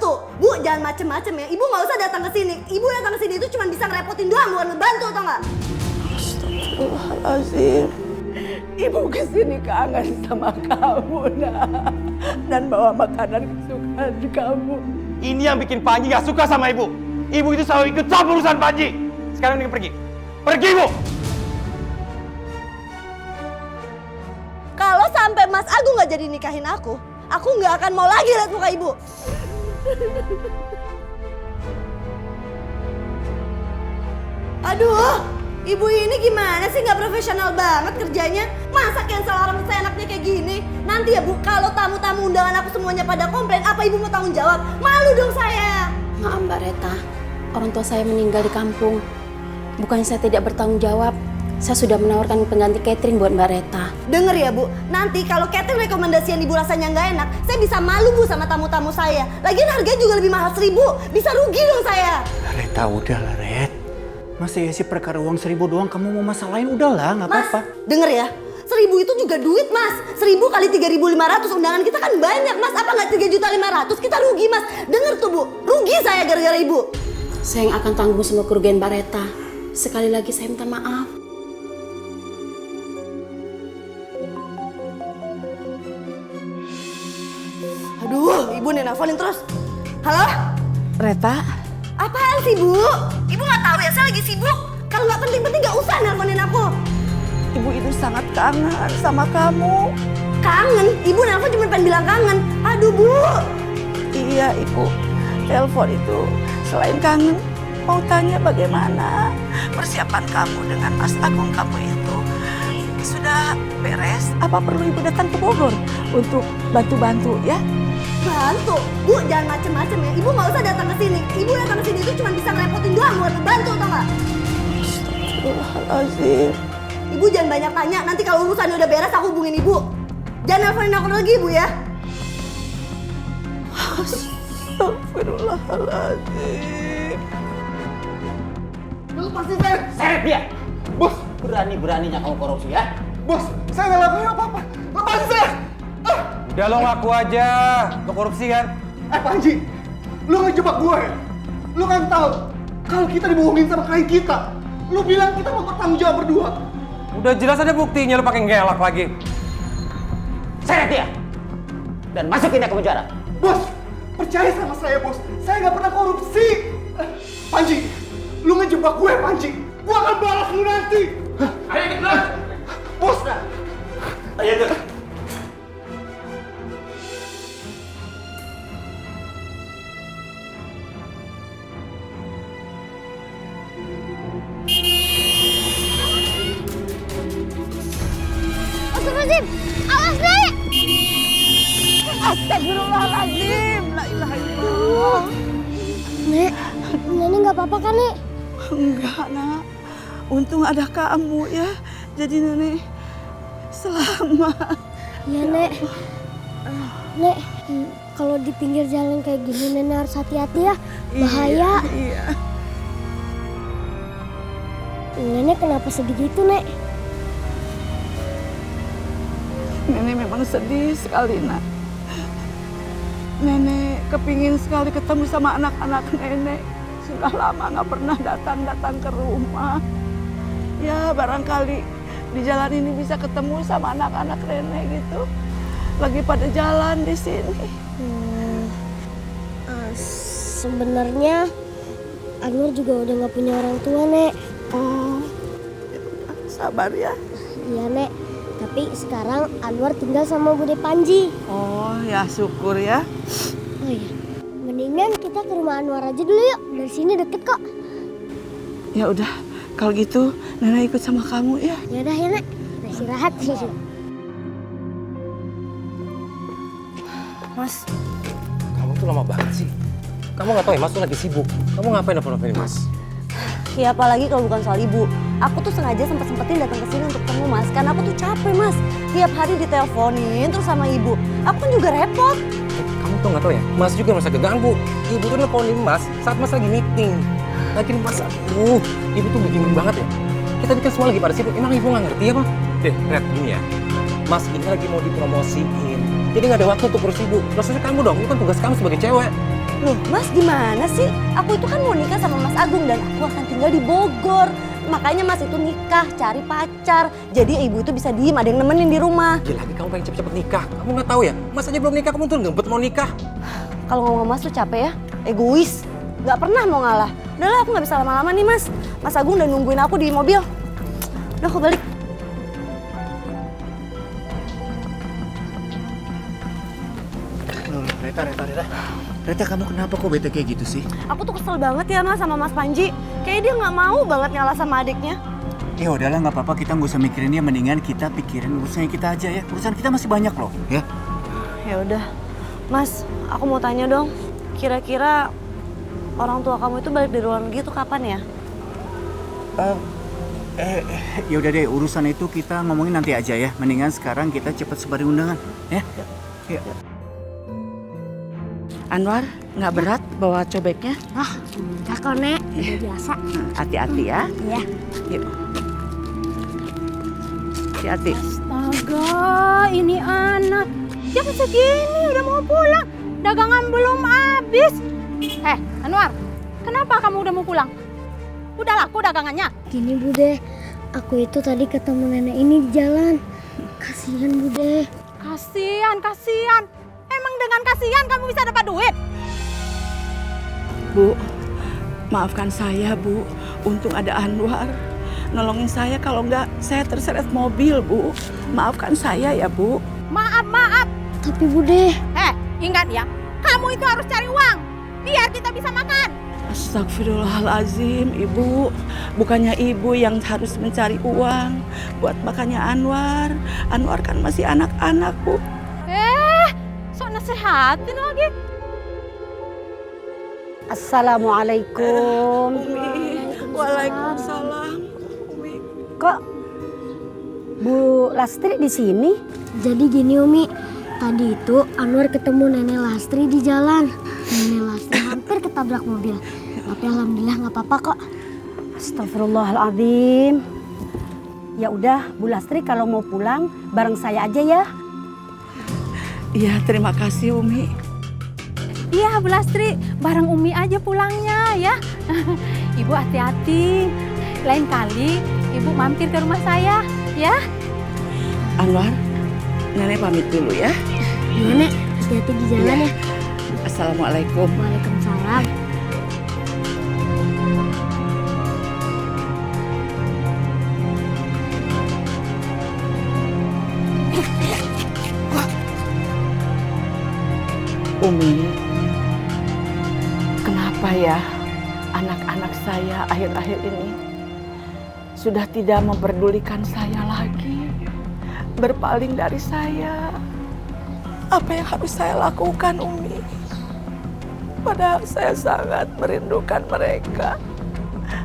bantu. Bu, jangan macem-macem ya. Ibu nggak usah datang ke sini. Ibu datang ke sini itu cuma bisa ngerepotin doang, bukan ngebantu, tau nggak? Astagfirullahaladzim. Ibu kesini kangen sama kamu, nak. Dan bawa makanan kesukaan kamu. Ini yang bikin Panji gak suka sama ibu. Ibu itu selalu ikut campur urusan Panji. Sekarang ini pergi. Pergi, Bu! Kalau sampai Mas Agung nggak jadi nikahin aku nggak akan mau lagi lihat muka ibu. Aduh, ibu ini gimana sih, nggak profesional banget kerjanya. Masa cancel orang seenaknya kayak gini. Nanti ya Bu, kalau tamu-tamu undangan aku semuanya pada komplain, apa ibu mau tanggung jawab? Malu dong saya. Maaf Mbak Reta, orang tua saya meninggal di kampung. Bukannya saya tidak bertanggung jawab, saya sudah menawarkan pengganti catering buat Mbak Reta. Dengar ya Bu, nanti kalau catering rekomendasi yang ibu rasanya nggak enak, saya bisa malu Bu sama tamu-tamu saya. Lagian harganya juga lebih mahal 1.000, bisa rugi dong saya. Reta, udahlah Ret. Masa ya sih perkara uang 1.000 doang kamu mau masalahin? Udahlah, nggak Mas, apa-apa. denger ya, 1.000 itu juga duit Mas. 1.000 kali 3.500, undangan kita kan banyak Mas. Apa nggak 3.500.000? Kita rugi Mas. Denger tuh Bu, rugi saya gara-gara ibu. Saya yang akan tanggung semua kerugian Mbak Reta. Sekali lagi saya minta maaf. Aduh, ibu nih nelfonin terus. Halo? Reta, Apaan sih Bu? Ibu nggak tahu ya, saya lagi sibuk. Kalau nggak penting-penting nggak usah nelfonin aku. ibu itu sangat kangen sama kamu. Kangen? Ibu nelfon cuma pengen bilang kangen. Aduh Bu. Iya, ibu. Telepon itu selain kangen, mau tanya bagaimana persiapan kamu dengan Mas Agung kamu itu. Sudah beres? Apa perlu ibu datang ke Bogor untuk bantu-bantu ya? Bantu? Bu, jangan macem-macem ya. Ibu nggak usah datang ke sini. Ibu datang ke sini itu cuma bisa ngerepotin doang, bukan ngebantu, tau nggak? Astagfirullahaladzim. Ibu jangan banyak tanya. Nanti kalau urusannya udah beres, aku hubungin ibu. Jangan nelfonin aku lagi, Bu ya. Astagfirullahaladzim. Lu pasti seret dia. Bos, berani-beraninya kamu korupsi ya? Bos, saya nggak lakuin apa-apa. Lepasin saya! Udah lo ngaku aja, lo korupsi kan? Panji, lu ngejebak gue ya? Lu kan tahu kalau kita dibohongin sama klien kita. Lu bilang kita mau bertanggung jawab berdua. Udah jelas ada buktinya, lo pakai ngelak lagi. Seret dia! Dan masukin dia ke penjara. Bos, percaya sama saya bos. Saya nggak pernah korupsi. Panji, lu ngejebak gue Panji. Gue akan balas lu nanti. Ayo kita! Bos, Ayo kita! Astagfirullahaladzim! Awas, Nek! Astagfirullahaladzim. La ilaha illallah. Nek, Nenek nggak apa-apa kan, Nek? Enggak, nak. Untung ada kamu ya. Jadi nenek selamat. Iya, Nek. Nek, kalau di pinggir jalan kayak gini Nenek harus hati-hati ya. Bahaya. Iya. Nenek kenapa sedih gitu, Nek? Nenek memang sedih sekali, nak. Nenek kepingin sekali ketemu sama anak-anak nenek. Sudah lama nggak pernah datang ke rumah. Ya barangkali di jalan ini bisa ketemu sama anak-anak nenek gitu. Lagi pada jalan di sini. Sebenarnya Anwar juga udah nggak punya orang tua, Nek. Oh, sabar ya. Iya, Nek. Tapi sekarang Anwar tinggal sama Bude Panji. Oh ya syukur ya. Oh iya. Mendingan kita ke rumah Anwar aja dulu yuk. Dari sini deket kok. Ya udah, kalau gitu nenek ikut sama kamu ya. Ya udah ya, Nek. Kita istirahat. Mas, kamu tuh lama banget sih. Kamu nggak tahu ya, Mas tuh lagi sibuk. Kamu ngapain nelfon-nelfonin Mas? Ya apalagi kalau bukan soal ibu. Aku tuh sengaja sempetin datang ke sini untuk ketemu Mas. Karena aku tuh capek Mas. Tiap hari diteleponin terus sama ibu. Aku kan juga repot. Kamu tuh nggak tahu ya, Mas juga merasa keganggu. Ibu tuh nelfonin Mas saat Mas lagi meeting. Lagi Mas, aduh, ibu tuh bingung banget ya. Kita kan semua lagi pada sibuk. Emang ibu nggak ngerti apa? Red, gini ya. Mas ini lagi mau dipromosiin. Jadi nggak ada waktu untuk urus ibu. Terusnya kamu dong, itu kan tugas kamu sebagai cewek. Loh, Mas gimana sih? Aku itu kan mau nikah sama Mas Agung dan aku akan tinggal di Bogor. Makanya Mas itu nikah, cari pacar. Jadi ibu itu bisa diem, ada yang nemenin di rumah. Ya lagi kamu pengen cepet-cepet nikah. Kamu nggak tahu ya? Mas aja belum nikah, kamu tuh ngebet mau nikah. Kalau ngomong Mas tuh capek ya, egois. Gak pernah mau ngalah. Udahlah, aku gak bisa lama-lama nih Mas. Mas Agung udah nungguin aku di mobil. Udah, aku balik. Reta, kamu kenapa kok bete kayak gitu sih? Aku tuh kesel banget ya Mas sama Mas Panji. Kayaknya dia gak mau banget ngalah sama adiknya. Ya udahlah, nggak apa-apa, kita nggak usah mikirin dia, mendingan kita pikirin urusannya kita aja ya. Urusan kita masih banyak loh, ya. Ya udah, Mas, aku mau tanya dong. Kira-kira orang tua kamu itu balik dari luar negeri tuh kapan ya? Ya udah deh, urusan itu kita ngomongin nanti aja ya. Mendingan sekarang kita cepat sebarin undangan, ya. Ya. Anwar, nggak berat bawa cobeknya? Enggak kok, Nek. Udah biasa. Hati-hati ya. Iya. Yuk. Hati-hati. Astaga, ini anak. Jam segini udah mau pulang. Dagangan belum habis. Anwar, kenapa kamu udah mau pulang? Udah laku dagangannya? Gini Bude, aku itu tadi ketemu nenek ini di jalan. Kasihan Bude. Kasihan. Emang dengan kasihan kamu bisa dapat duit? Bu, maafkan saya Bu. Untung ada Anwar. Nolongin saya, kalau enggak saya terseret mobil Bu. Maafkan saya ya Bu. Maaf. Tapi Bude, Ingat ya, kamu itu harus cari uang biar kita bisa makan. Astagfirullahalazim, Ibu. Bukannya Ibu yang harus mencari uang buat makannya Anwar. Anwar kan masih anak-anak, Bu. Sok nasehatin lagi. Assalamualaikum. Waalaikumsalam. Umi. Kok Bu Lastri di sini? jadi gini Umi. Tadi itu Anwar ketemu Nenek Lastri di jalan. Nenek Lastri hampir ketabrak mobil. Tapi alhamdulillah nggak apa-apa kok. Astagfirullahaladzim. Ya udah, Bu Lastri kalau mau pulang bareng saya aja ya. Iya, terima kasih Umi. Iya, Bu Lastri, bareng Umi aja pulangnya ya. Ibu hati-hati. Lain kali Ibu mampir ke rumah saya ya. Anwar, Nenek pamit dulu ya. Nenek, hati-hati di jalan ya. Assalamualaikum. Waalaikumsalam. Umi, kenapa ya anak-anak saya akhir-akhir ini sudah tidak memperdulikan saya lagi, berpaling dari saya? Apa yang harus saya lakukan, Umi? Padahal saya sangat merindukan mereka.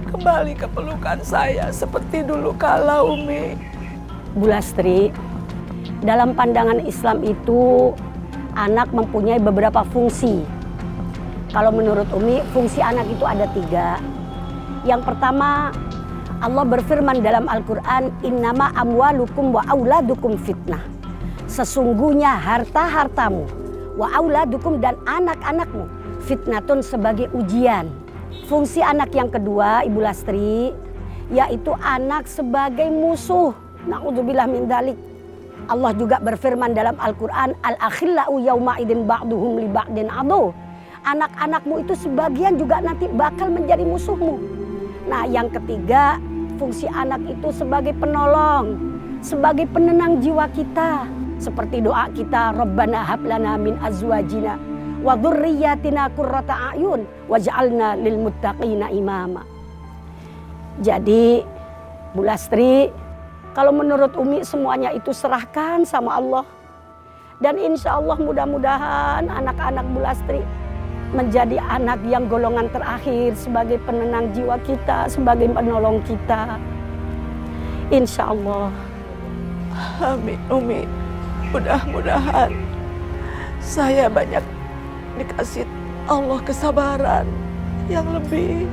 Kembali ke pelukan saya seperti dulu kala, Umi. Bu Lastri, dalam pandangan Islam itu anak mempunyai beberapa fungsi. Kalau menurut Umi, fungsi anak itu ada 3. Yang pertama, Allah berfirman dalam Al-Quran, Innama amwalukum wa auladukum fitnah. Sesungguhnya harta-hartamu, wa auladukum dan anak-anakmu, fitnatun sebagai ujian. Fungsi anak yang kedua, Ibu Lastri, yaitu anak sebagai musuh. Na'udzubillah min dzalik. Allah juga berfirman dalam Al-Quran, Al-akhillau yawma idin ba'duhum li ba'din adu. Anak-anakmu itu sebagian juga nanti bakal menjadi musuhmu. Nah, yang ketiga, fungsi anak itu sebagai penolong, sebagai penenang jiwa kita. Seperti doa kita, Rabbana hablana min azwajina wa dzurriyyatina qurrata a'yun waj'alna lil muttaqina imama. Jadi, Bu Lastri, kalau menurut Umi semuanya itu serahkan sama Allah. Dan insya Allah mudah-mudahan anak-anak Bu Lastri menjadi anak yang golongan terakhir sebagai penenang jiwa kita, sebagai penolong kita. Insya Allah. Amin, Umi. Mudah-mudahan saya banyak dikasih Allah kesabaran yang lebih.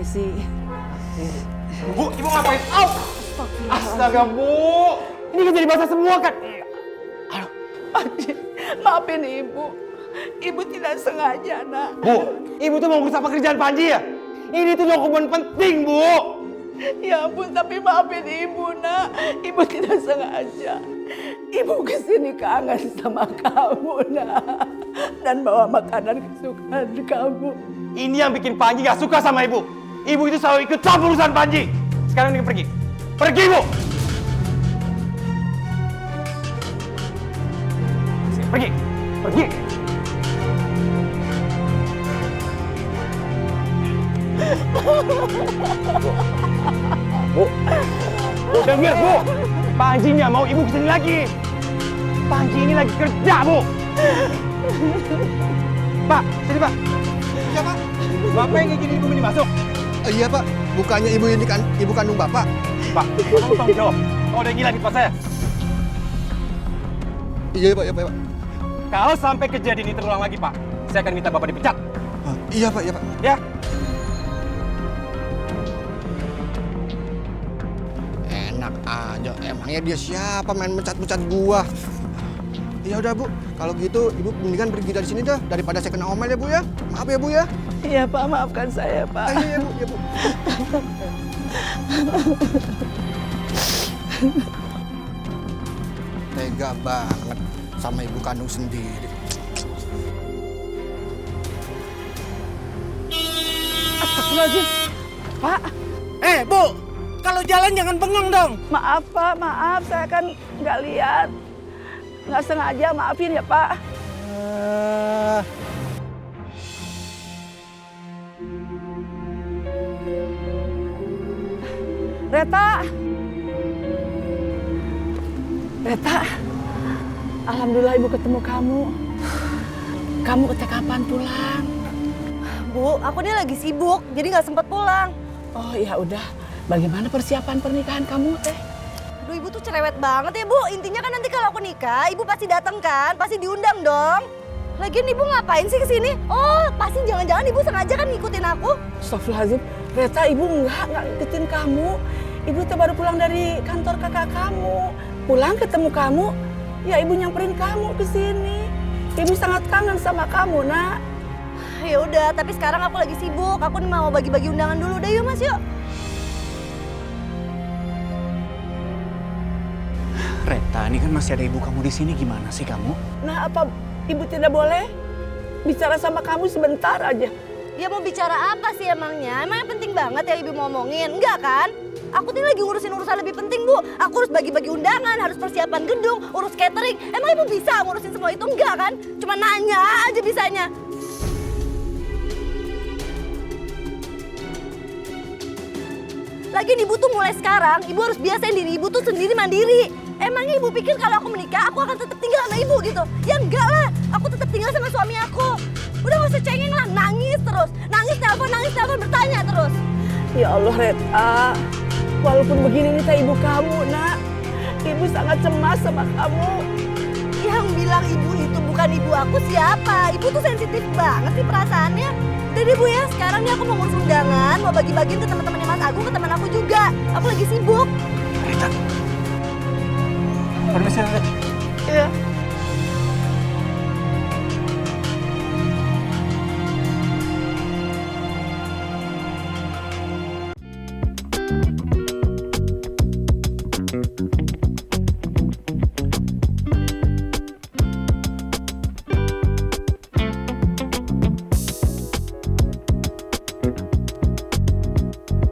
Misi. Bu, ibu ngapain? Au! Astaga, Bu. Ini kan jadi basah semua kan? Panji, maafin ibu. Ibu tidak sengaja, nak. Bu, ibu tuh mau ngurus apa kerjaan Panji ya? Ini tuh dokumen penting, Bu. Ya ampun, tapi maafin ibu, nak. Ibu tidak sengaja. Ibu kesini kangen sama kamu, nak. Dan bawa makanan kesukaan kamu. Ini yang bikin Panji gak suka sama ibu. Ibu itu selalu ikut campur urusan Panji. Sekarang ini pergi. Pergi, Bu. Pergi. Pergi. Bu. Bu, dengar, Bu. Panji nggak mau ibu kesini lagi. Panji ini lagi kerja, Bu. Pak, sini, Pak. Iya, Pak. Bapak yang izinin ibu ini masuk. Iya, Pak. Bukannya ibu ini kan ibu kandung Bapak. Pak, kamu tanggung jawab. Kau udah gila di tempat saya. Iya, Pak. Iya, Pak. Kalau sampai kejadian ini terulang lagi, Pak, saya akan minta Bapak dipecat. Iya, Pak. Iya, Pak. Ya? Enak aja. Emangnya dia siapa main mecat-mecat gua? Ya udah, Bu. Kalau gitu ibu mendingan pergi dari sini dah daripada saya kena omel ya, Bu ya. Maaf ya, Bu ya. Iya, Pak, maafkan saya, Pak. Iya, Bu. Iya, Bu. Tega banget sama ibu kandung sendiri. Astagfirullahaladzim. Pak, Bu, kalau jalan jangan bengong dong. maaf, Pak. Maaf, saya kan nggak lihat. Nggak sengaja, maafin ya, Pak. Reta. Reta. Alhamdulillah ibu ketemu kamu. Kamu kapan pulang? Bu, aku ini lagi sibuk, jadi nggak sempat pulang. Oh ya udah. Bagaimana persiapan pernikahan kamu, Teh? Aduh, ibu tuh cerewet banget ya, Bu. Intinya kan nanti kalau aku nikah, ibu pasti datang kan? Pasti diundang dong. Lagian ibu ngapain sih kesini? Oh, pasti jangan-jangan ibu sengaja kan ngikutin aku. Astagfirullahaladzim. Reta, ibu nggak ngikutin kamu. Ibu tuh baru pulang dari kantor kakak kamu. Pulang ketemu kamu, ya ibu nyamperin kamu ke sini. Ibu sangat kangen sama kamu, nak. Ya udah, tapi sekarang aku lagi sibuk. Aku nih mau bagi-bagi undangan dulu deh, yuk Mas, yuk. Reta, ini kan masih ada ibu kamu di sini. Gimana sih kamu? Nah, apa ibu tidak boleh bicara sama kamu sebentar aja? Ya mau bicara apa sih emangnya? Emangnya penting banget ya ibu mau ngomongin? Enggak kan? Aku tuh lagi ngurusin urusan lebih penting, Bu. Aku harus bagi-bagi undangan, harus persiapan gedung, urus catering. Emang ibu bisa ngurusin semua itu? Enggak kan? Cuma nanya aja bisanya. Lagian ibu tuh mulai sekarang, ibu harus biasain diri ibu tuh sendiri mandiri. Emangnya ibu pikir kalau aku menikah, aku akan tetap tinggal sama ibu gitu? Ya enggak lah, aku tetap tinggal sama suami aku. Udah gak usah cengeng lah, nangis terus. Nangis telepon, bertanya terus. Ya Allah, Reta. Walaupun begini nih ibu kamu, nak. Ibu sangat cemas sama kamu. Yang bilang ibu itu bukan ibu aku siapa? Ibu tuh sensitif banget sih perasaannya. Udah deh Bu ya, sekarang nih aku mau ngurus undangan, mau bagi-bagiin ke teman-temannya Mas Agung, ke teman aku juga. Aku lagi sibuk. Reta. Permisi, Reta.